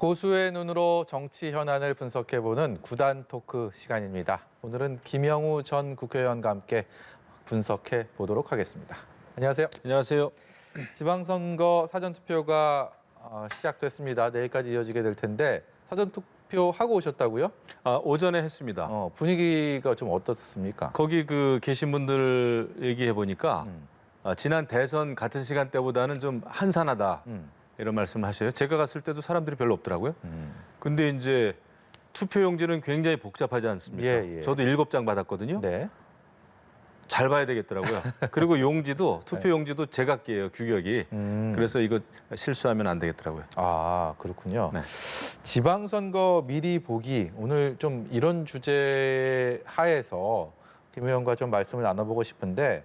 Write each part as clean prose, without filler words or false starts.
고수의 눈으로 정치 현안을 분석해보는 구단 토크 시간입니다. 오늘은 김영우 전 국회의원과 함께 분석해 보도록 하겠습니다. 안녕하세요. 안녕하세요. 지방선거 사전투표가 시작됐습니다. 내일까지 이어지게 될 텐데 사전투표 하고 오셨다고요? 오전에 했습니다. 분위기가 좀 어떻습니까? 거기 계신 분들 얘기해 보니까 지난 대선 같은 시간대보다는 좀 한산하다 이런 말씀하셔요. 제가 갔을 때도 사람들이 별로 없더라고요. 근데 이제 투표용지는 굉장히 복잡하지 않습니까? 예. 저도 7장 받았거든요. 네. 잘 봐야 되겠더라고요. 그리고 용지도 투표용지도 제각기예요, 규격이. 그래서 이거 실수하면 안 되겠더라고요. 아, 그렇군요. 네. 지방선거 미리 보기, 오늘 좀 이런 주제 하에서 김 의원과 좀 말씀을 나눠보고 싶은데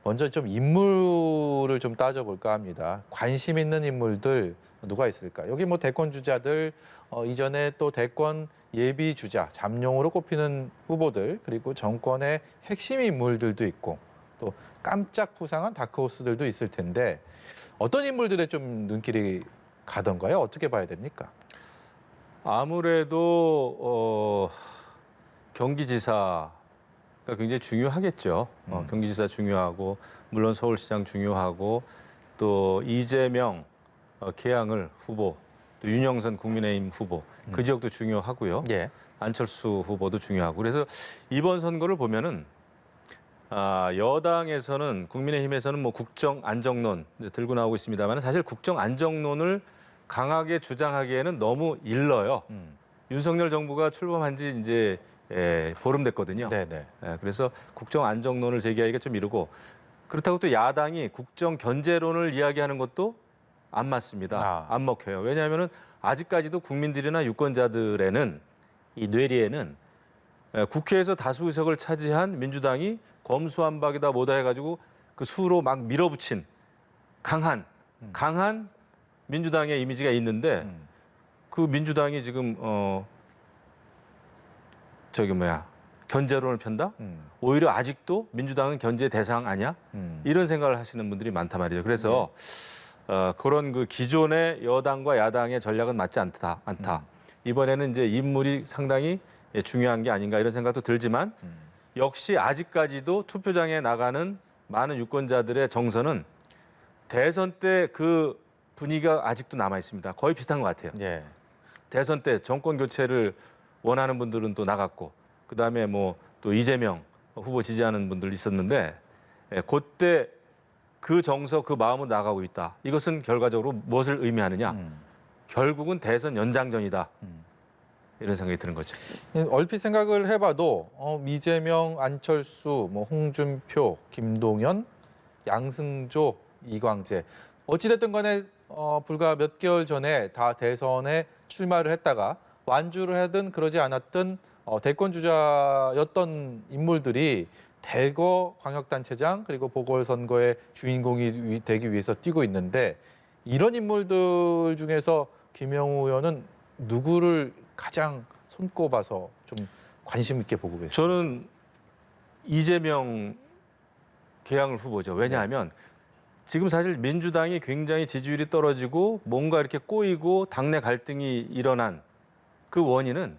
먼저 좀 인물을 좀 따져볼까 합니다. 관심 있는 인물들 누가 있을까? 여기 뭐 대권 주자들, 이전에 또 대권 예비 주자, 잠룡으로 꼽히는 후보들, 그리고 정권의 핵심 인물들도 있고 또 깜짝 부상한 다크호스들도 있을 텐데 어떤 인물들의 좀 눈길이 가던가요? 어떻게 봐야 됩니까? 아무래도 경기지사가 굉장히 중요하겠죠. 경기지사 중요하고 물론 서울시장 중요하고 또 이재명 계양을 후보, 또 윤영선 국민의힘 후보 그 지역도 중요하고요. 예. 안철수 후보도 중요하고 그래서 이번 선거를 보면은 여당에서는 국민의힘에서는 뭐 국정 안정론 들고 나오고 있습니다만 사실 국정 안정론을 강하게 주장하기에는 너무 일러요. 윤석열 정부가 출범한 지 이제 보름 됐거든요. 네네. 그래서 국정 안정론을 제기하기가 좀 이르고 그렇다고 또 야당이 국정 견제론을 이야기하는 것도 안 맞습니다. 안 먹혀요. 왜냐하면은 아직까지도 국민들이나 유권자들에는 이 뇌리에는 국회에서 다수 의석을 차지한 민주당이 검수완박이다 뭐다 해가지고 그 수로 막 밀어붙인 강한 민주당의 이미지가 있는데 그 민주당이 지금 견제론을 편다? 오히려 아직도 민주당은 견제 대상 아니야? 이런 생각을 하시는 분들이 많단 말이죠. 그래서 그런 그 기존의 여당과 야당의 전략은 맞지 않다. 이번에는 이제 인물이 상당히 중요한 게 아닌가 이런 생각도 들지만 역시 아직까지도 투표장에 나가는 많은 유권자들의 정서는 대선 때 그 분위기가 아직도 남아 있습니다. 거의 비슷한 것 같아요. 예. 대선 때 정권 교체를 원하는 분들은 또 나갔고 그다음에 뭐 또 이재명 후보 지지하는 분들 있었는데 그때 그 정서 그 마음으로 나가고 있다. 이것은 결과적으로 무엇을 의미하느냐? 결국은 대선 연장전이다. 이런 생각이 드는 거죠. 얼핏 생각을 해봐도 이재명, 안철수, 뭐 홍준표, 김동연, 양승조, 이광재 어찌됐든 간에 불과 몇 개월 전에 다 대선에 출마를 했다가 완주를 하든 그러지 않았든 대권 주자였던 인물들이 대거 광역단체장 그리고 보궐선거의 주인공이 되기 위해서 뛰고 있는데 이런 인물들 중에서 김영우 의원은 누구를 가장 손꼽아서 좀 관심 있게 보고 계세요? 저는 이재명 계양을 후보죠. 왜냐하면 지금 사실 민주당이 굉장히 지지율이 떨어지고 뭔가 이렇게 꼬이고 당내 갈등이 일어난 그 원인은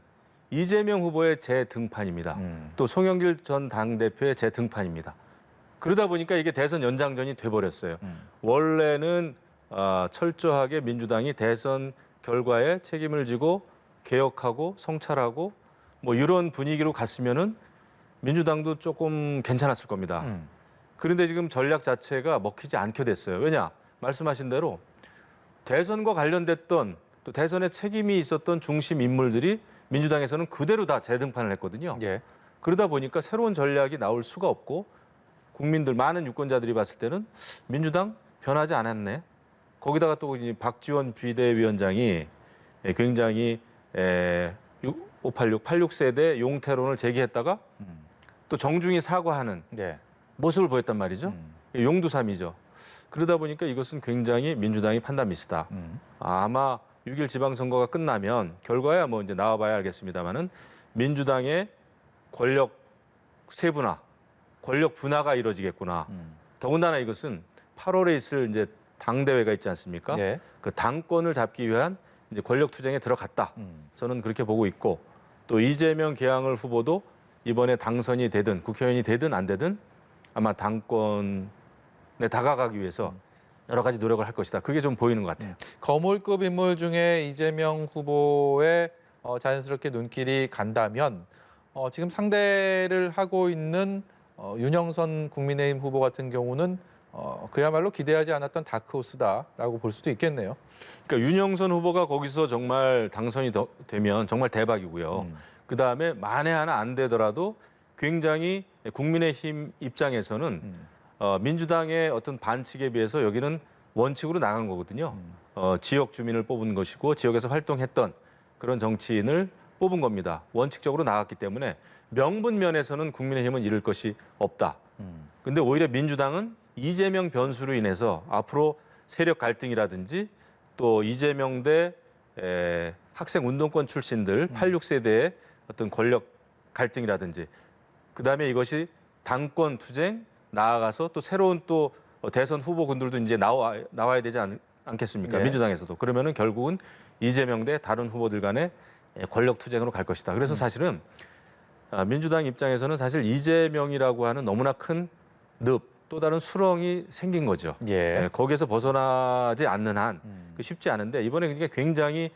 이재명 후보의 재등판입니다. 또 송영길 전 당대표의 재등판입니다. 그러다 보니까 이게 대선 연장전이 돼버렸어요. 원래는 철저하게 민주당이 대선 결과에 책임을 지고 개혁하고 성찰하고 뭐 이런 분위기로 갔으면은 민주당도 조금 괜찮았을 겁니다. 그런데 지금 전략 자체가 먹히지 않게 됐어요. 왜냐? 말씀하신 대로 대선과 관련됐던 또 대선에 책임이 있었던 중심 인물들이 민주당에서는 그대로 다 재등판을 했거든요. 예. 그러다 보니까 새로운 전략이 나올 수가 없고 국민들 많은 유권자들이 봤을 때는 민주당 변하지 않았네. 거기다가 또 박지원 비대위원장이 굉장히 586, 86세대 용태론을 제기했다가 또 정중히 사과하는 예. 모습을 보였단 말이죠. 용두삼이죠. 그러다 보니까 이것은 굉장히 민주당이 판단 미스다. 아마 6일 지방선거가 끝나면 결과야 뭐 이제 나와봐야 알겠습니다만은 민주당의 권력 세분화, 권력 분화가 이루어지겠구나. 더군다나 이것은 8월에 있을 이제 당대회가 있지 않습니까? 예. 그 당권을 잡기 위한 이제 권력 투쟁에 들어갔다. 저는 그렇게 보고 있고 또 이재명 계양을 후보도 이번에 당선이 되든 국회의원이 되든 안 되든 아마 당권에 다가가기 위해서 여러 가지 노력을 할 것이다. 그게 좀 보이는 것 같아요. 거물급 인물 중에 이재명 후보의 자연스럽게 눈길이 간다면 지금 상대를 하고 있는 윤영선 국민의힘 후보 같은 경우는 그야말로 기대하지 않았던 다크호스다라고 볼 수도 있겠네요. 그러니까 윤영선 후보가 거기서 정말 당선이 되면 정말 대박이고요. 그다음에 만에 하나 안 되더라도 굉장히 국민의힘 입장에서는 민주당의 어떤 반칙에 비해서 여기는 원칙으로 나간 거거든요. 지역 주민을 뽑은 것이고 지역에서 활동했던 그런 정치인을 뽑은 겁니다. 원칙적으로 나갔기 때문에 명분 면에서는 국민의힘은 잃을 것이 없다. 근데 오히려 민주당은 이재명 변수로 인해서 앞으로 세력 갈등이라든지 또 이재명 대 학생 운동권 출신들 86세대의 어떤 권력 갈등이라든지 그다음에 이것이 당권 투쟁 나아가서 또 새로운 또 대선 후보군들도 이제 나와야 되지 않겠습니까? 네. 민주당에서도. 그러면은 결국은 이재명 대 다른 후보들 간의 권력 투쟁으로 갈 것이다. 그래서 사실은 민주당 입장에서는 사실 이재명이라고 하는 너무나 큰 늪, 또 다른 수렁이 생긴 거죠. 예. 거기에서 벗어나지 않는 한 쉽지 않은데 이번에 그러니까 굉장히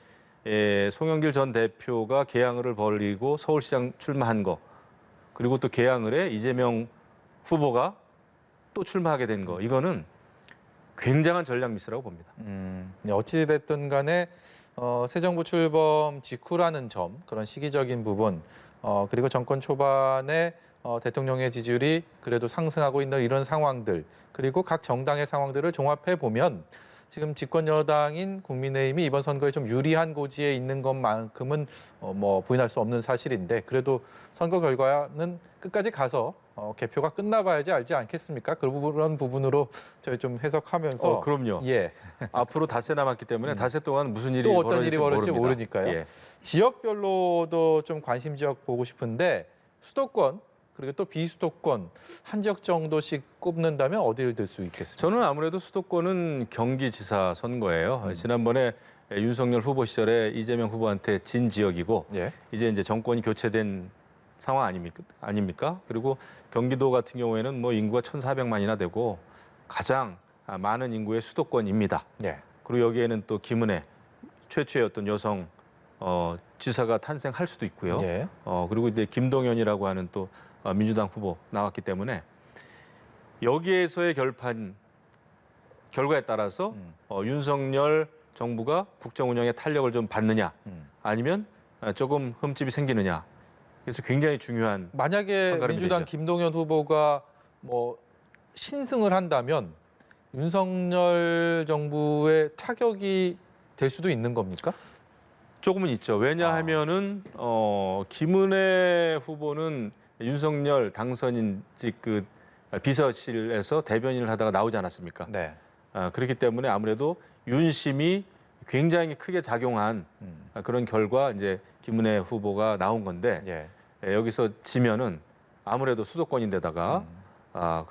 송영길 전 대표가 개항을 벌이고 서울시장 출마한 거 그리고 또 개항을에 이재명 후보가 또 출마하게 된 거 이거는 굉장한 전략 미스라고 봅니다. 어찌 됐든 간에 새 정부 출범 직후라는 점, 그런 시기적인 부분, 그리고 정권 초반에 대통령의 지지율이 그래도 상승하고 있는 이런 상황들, 그리고 각 정당의 상황들을 종합해 보면 지금 집권 여당인 국민의힘이 이번 선거에 좀 유리한 고지에 있는 것만큼은 뭐 부인할 수 없는 사실인데 그래도 선거 결과는 끝까지 가서 개표가 끝나봐야지 알지 않겠습니까? 그런 부분으로 저희 좀 해석하면서 그럼요. 예. 앞으로 닷새 남았기 때문에 닷새 동안 무슨 일이 또 어떤 일이 벌어질지 모릅니다. 모르니까요. 예. 지역별로도 좀 관심 지역 보고 싶은데 수도권 그리고 또 비수도권 한 지역 정도씩 꼽는다면 어디를 들 수 있겠습니까? 저는 아무래도 수도권은 경기지사 선거예요. 지난번에 윤석열 후보 시절에 이재명 후보한테 진 지역이고 예. 이제 정권이 교체된 상황 아닙니까? 그리고 경기도 같은 경우에는 뭐 인구가 1,400만이나 되고 가장 많은 인구의 수도권입니다. 예. 그리고 여기에는 또 김은혜 최초의 어떤 여성 지사가 탄생할 수도 있고요. 예. 그리고 이제 김동연이라고 하는 또 민주당 후보 나왔기 때문에 여기에서의 결과에 따라서 윤석열 정부가 국정 운영에 탄력을 좀 받느냐 아니면 조금 흠집이 생기느냐. 그래서 굉장히 중요한 만약에 판가름이 민주당 되죠. 김동연 후보가 뭐 신승을 한다면 윤석열 정부의 타격이 될 수도 있는 겁니까? 조금은 있죠. 왜냐하면은 김은혜 후보는 윤석열 당선인직 그 비서실에서 대변인을 하다가 나오지 않았습니까? 네. 그렇기 때문에 아무래도 윤심이 굉장히 크게 작용한 그런 결과 이제 김은혜 후보가 나온 건데 예. 여기서 지면은 아무래도 수도권인데다가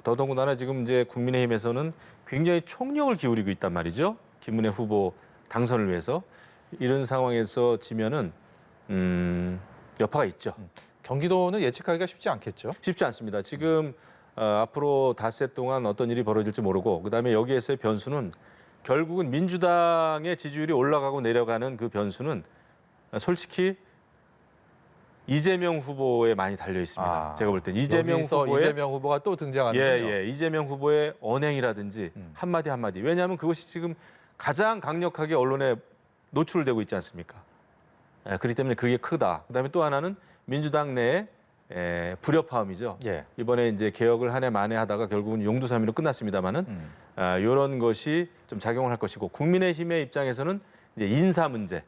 더더군다나 지금 이제 국민의힘에서는 굉장히 총력을 기울이고 있단 말이죠. 김은혜 후보 당선을 위해서 이런 상황에서 지면은 여파가 있죠. 경기도는 예측하기가 쉽지 않겠죠. 쉽지 않습니다. 지금 앞으로 닷새 동안 어떤 일이 벌어질지 모르고 그다음에 여기에서의 변수는 결국은 민주당의 지지율이 올라가고 내려가는 그 변수는 솔직히 이재명 후보에 많이 달려 있습니다. 제가 볼 땐 이재명 후보가 또 등장하는군요. 이재명 후보의 언행이라든지 한마디 왜냐하면 그것이 지금 가장 강력하게 언론에 노출되고 있지 않습니까? 그렇기 때문에 그게 크다. 그다음에 또 하나는 민주당 내에 불협화음이죠. 예. 이번에 이제 개혁을 한 해 만에 하다가 결국은 용두사미로 끝났습니다만은 이런 것이 좀 작용을 할 것이고 국민의힘의 입장에서는 이제 인사 문제,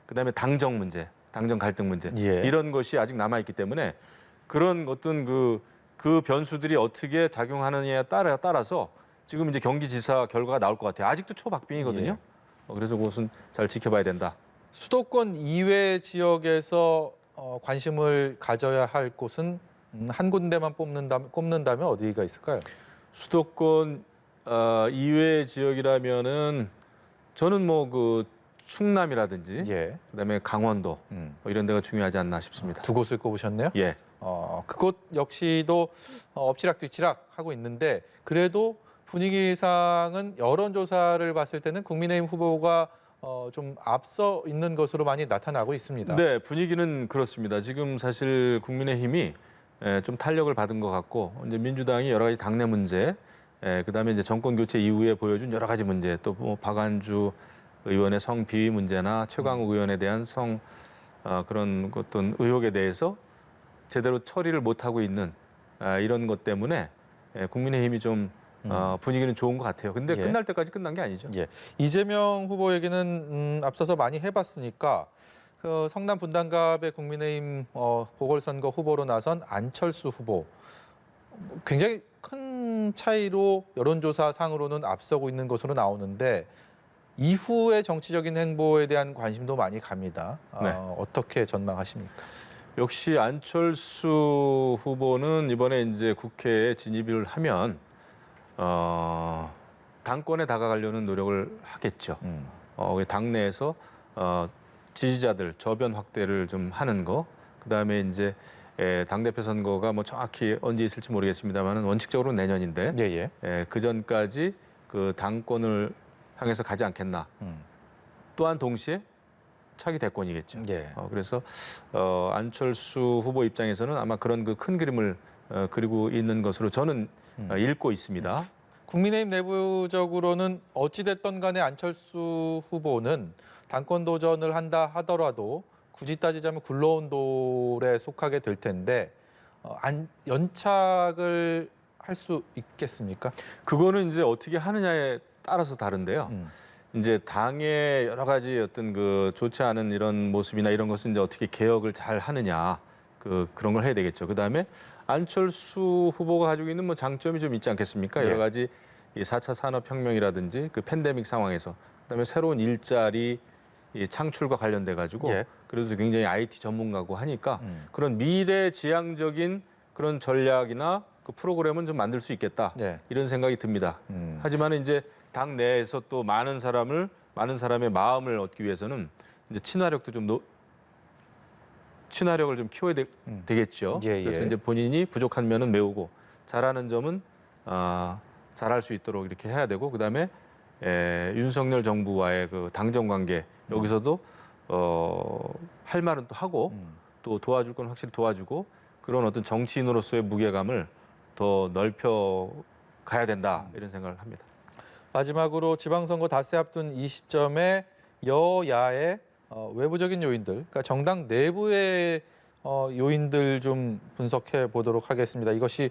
그다음에 당정 문제, 당정 갈등 문제 예. 이런 것이 아직 남아 있기 때문에 그런 어떤 그 변수들이 어떻게 작용하느냐에 따라서 지금 이제 경기지사 결과가 나올 것 같아요. 아직도 초박빙이거든요. 그래서 그것은 잘 지켜봐야 된다. 수도권 이외 지역에서 관심을 가져야 할 곳은 한 군데만 꼽는다면 어디가 있을까요? 수도권 이외 지역이라면은 저는 뭐 그 충남이라든지 예. 그다음에 강원도 뭐 이런 데가 중요하지 않나 싶습니다. 두 곳을 꼽으셨네요. 예. 그곳 역시도 엎치락뒤치락 하고 있는데 그래도 분위기상은 여론조사를 봤을 때는 국민의힘 후보가 좀 앞서 있는 것으로 많이 나타나고 있습니다. 네, 분위기는 그렇습니다. 지금 사실 국민의힘이 좀 탄력을 받은 것 같고 이제 민주당이 여러 가지 당내 문제, 그다음에 이제 정권 교체 이후에 보여준 여러 가지 문제, 또 뭐 박안주 의원의 성 비위 문제나 최강욱 의원에 대한 그런 어떤 의혹에 대해서 제대로 처리를 못 하고 있는 이런 것 때문에 국민의힘이 좀 분위기는 좋은 것 같아요. 근데 예. 끝날 때까지 끝난 게 아니죠. 예. 이재명 후보 얘기는 앞서서 많이 해봤으니까 그 성남 분당갑의 국민의힘 보궐선거 후보로 나선 안철수 후보 굉장히 큰 차이로 여론조사 상으로는 앞서고 있는 것으로 나오는데 이후의 정치적인 행보에 대한 관심도 많이 갑니다. 네. 어떻게 전망하십니까? 역시 안철수 후보는 이번에 이제 국회에 진입을 하면 당권에 다가가려는 노력을 하겠죠. 당내에서 지지자들 저변 확대를 좀 하는 거, 그다음에 이제 당대표 선거가 뭐 정확히 언제 있을지 모르겠습니다만은 원칙적으로 내년인데 예. 그 전까지 그 당권을 향해서 가지 않겠나. 또한 동시에 차기 대권이겠죠. 예. 그래서 안철수 후보 입장에서는 아마 그런 그 큰 그림을 그리고 있는 것으로 저는 읽고 있습니다. 국민의힘 내부적으로는 어찌됐든 간에 안철수 후보는 당권 도전을 한다 하더라도 굳이 따지자면 굴러온 돌에 속하게 될 텐데 연착을 할 수 있겠습니까? 그거는 이제 어떻게 하느냐에 따라서 다른데요. 이제 당의 여러 가지 어떤 그 좋지 않은 이런 모습이나 이런 것은 이제 어떻게 개혁을 잘 하느냐 그런 걸 해야 되겠죠. 그다음에 안철수 후보가 가지고 있는 뭐 장점이 좀 있지 않겠습니까? 예. 여러 가지 이 4차 산업혁명이라든지 그 팬데믹 상황에서 그다음에 새로운 일자리 이 창출과 관련돼 가지고 예. 그래도 굉장히 IT 전문가고 하니까 그런 미래지향적인 그런 전략이나 그 프로그램은 좀 만들 수 있겠다 예. 이런 생각이 듭니다. 하지만 이제 당 내에서 또 많은 사람의 마음을 얻기 위해서는 이제 친화력을 좀 키워야 되겠죠. 예. 그래서 이제 본인이 부족한 면은 메우고 잘하는 점은 잘할 수 있도록 이렇게 해야 되고 그다음에 윤석열 정부와의 그 당정 관계 여기서도 할 말은 또 하고 또 도와줄 건 확실히 도와주고 그런 어떤 정치인으로서의 무게감을 더 넓혀 가야 된다 이런 생각을 합니다. 마지막으로 지방선거 닷새 앞둔 이 시점에 여야의 외부적인 요인들, 그러니까 정당 내부의 요인들 좀 분석해 보도록 하겠습니다. 이것이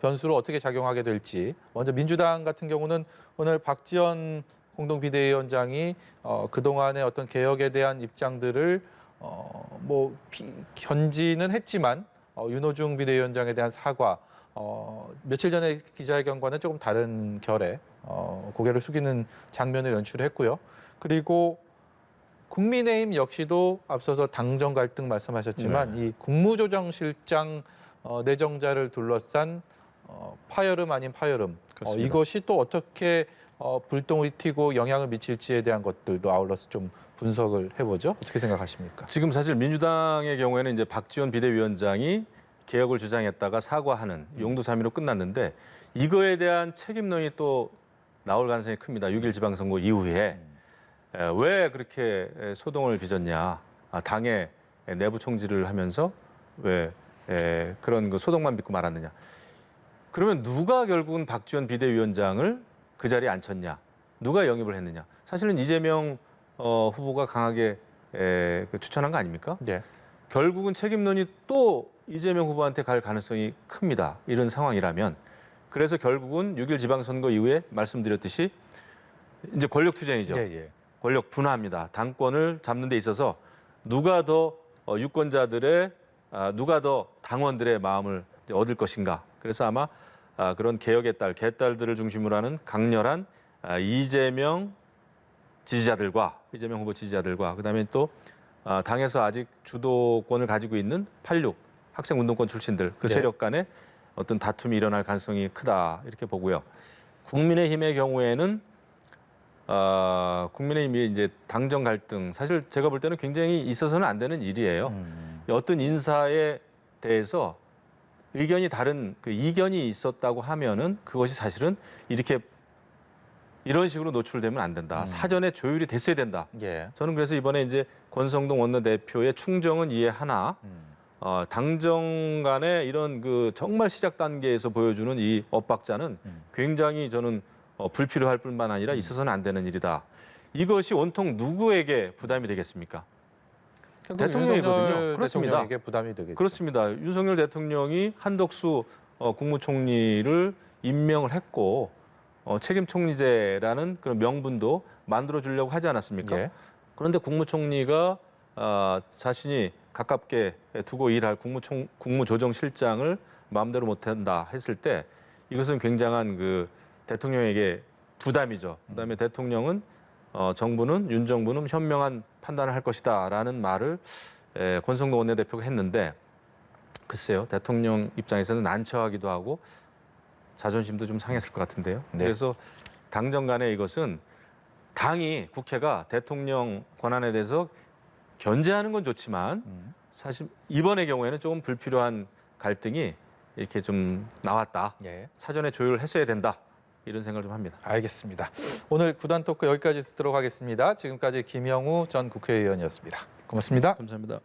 변수로 어떻게 작용하게 될지. 먼저 민주당 같은 경우는 오늘 박지원 공동비대위원장이 그동안의 어떤 개혁에 대한 입장들을 견지는 했지만 윤호중 비대위원장에 대한 사과, 며칠 전에 기자회견과는 조금 다른 결의 고개를 숙이는 장면을 연출했고요. 그리고 국민의힘 역시도 앞서서 당정 갈등 말씀하셨지만 이 국무조정실장 내정자를 둘러싼 파열음 아닌 파열음, 그렇습니다. 이것이 또 어떻게 불똥을 튀고 영향을 미칠지에 대한 것들도 아울러서 좀 분석을 해보죠. 어떻게 생각하십니까? 지금 사실 민주당의 경우에는 이제 박지원 비대위원장이 개혁을 주장했다가 사과하는 용두사미로 끝났는데 이거에 대한 책임론이 또 나올 가능성이 큽니다. 6일 지방선거 이후에 왜 그렇게 소동을 빚었냐? 당의 내부 총질을 하면서 왜 그런 그 소동만 빚고 말았느냐? 그러면 누가 결국은 박지원 비대위원장을 그 자리에 앉혔냐? 누가 영입을 했느냐? 사실은 이재명 후보가 강하게 추천한 거 아닙니까? 네. 결국은 책임론이 또 이재명 후보한테 갈 가능성이 큽니다. 이런 상황이라면. 그래서 결국은 6일 지방선거 이후에 말씀드렸듯이 이제 권력 투쟁이죠. 예. 권력 분화합니다. 당권을 잡는 데 있어서 누가 더 유권자들의 누가 더 당원들의 마음을 얻을 것인가. 그래서 아마 그런 개혁의 개딸들을 중심으로 하는 강렬한 이재명 후보 지지자들과 그다음에 또 당에서 아직 주도권을 가지고 있는 86 학생운동권 출신들 그 네. 세력 간의 어떤 다툼이 일어날 가능성이 크다 이렇게 보고요. 국민의힘의 경우에는 국민의힘이 이제 당정 갈등 사실 제가 볼 때는 굉장히 있어서는 안 되는 일이에요. 어떤 인사에 대해서 의견이 다른 그 이견이 있었다고 하면은 그것이 사실은 이렇게 이런 식으로 노출되면 안 된다. 사전에 조율이 됐어야 된다. 예. 저는 그래서 이번에 이제 권성동 원내대표의 충정은 이해하나 당정 간의 이런 그 정말 시작 단계에서 보여주는 이 엇박자는 굉장히 저는 불필요할 뿐만 아니라 있어서는 안 되는 일이다. 이것이 온통 누구에게 부담이 되겠습니까? 대통령이거든요. 윤석열 그렇습니다. 대통령에게 부담이 되겠죠. 그렇습니다. 윤석열 대통령이 한덕수 국무총리를 임명을 했고 책임 총리제라는 그런 명분도 만들어 주려고 하지 않았습니까? 예. 그런데 국무총리가 자신이 가깝게 두고 일할 국무조정실장을 마음대로 못한다 했을 때 이것은 굉장한 그 대통령에게 부담이죠. 그다음에 대통령은 정부는 윤 정부는 현명한 판단을 할 것이다라는 말을 권성동 원내대표가 했는데 글쎄요 대통령 입장에서는 난처하기도 하고 자존심도 좀 상했을 것 같은데요. 네. 그래서 당정 간에 이것은 당이 국회가 대통령 권한에 대해서 견제하는 건 좋지만 사실 이번의 경우에는 조금 불필요한 갈등이 이렇게 좀 나왔다. 예. 사전에 조율을 했어야 된다. 이런 생각을 좀 합니다. 알겠습니다. 오늘 구단 토크 여기까지 듣도록 하겠습니다. 지금까지 김영우 전 국회의원이었습니다. 고맙습니다. 감사합니다.